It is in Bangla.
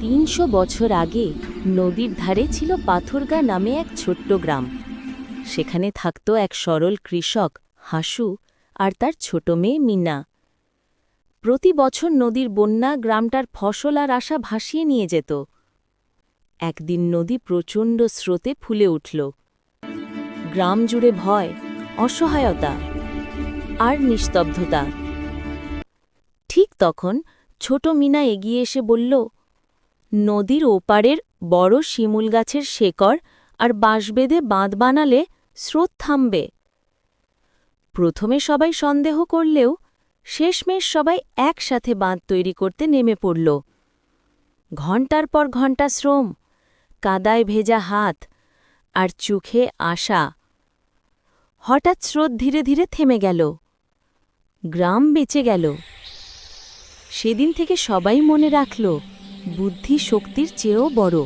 ৩০০ বছর আগে নদীর ধারে ছিল পাথরগা নামে এক ছোট্ট গ্রাম। সেখানে থাকত এক সরল কৃষক হাসু আর তার ছোট মেয়ে মিনা। প্রতি বছর নদীর বন্যা গ্রামটার ফসল আর আশা ভাসিয়ে নিয়ে যেত। একদিন নদী প্রচণ্ড স্রোতে ফুলে উঠল। গ্রাম জুড়ে ভয়, অসহায়তা আর নিস্তব্ধতা। ঠিক তখন ছোট মিনা এগিয়ে এসে বলল, নদীর ওপারের বড় শিমুল গাছের শেকড় আর বাঁশ বেঁধে বাঁধ বানালে স্রোত থামবে। প্রথমে সবাই সন্দেহ করলেও শেষমেশ সবাই একসাথে বাঁধ তৈরি করতে নেমে পড়ল। ঘণ্টার পর ঘণ্টা শ্রম, কাদায় ভেজা হাত আর চোখে আশা। হঠাৎ স্রোত ধীরে ধীরে থেমে গেল। গ্রাম বেঁচে গেল। সেদিন থেকে সবাই মনে রাখল, বুদ্ধি শক্তির চেয়েও বড়।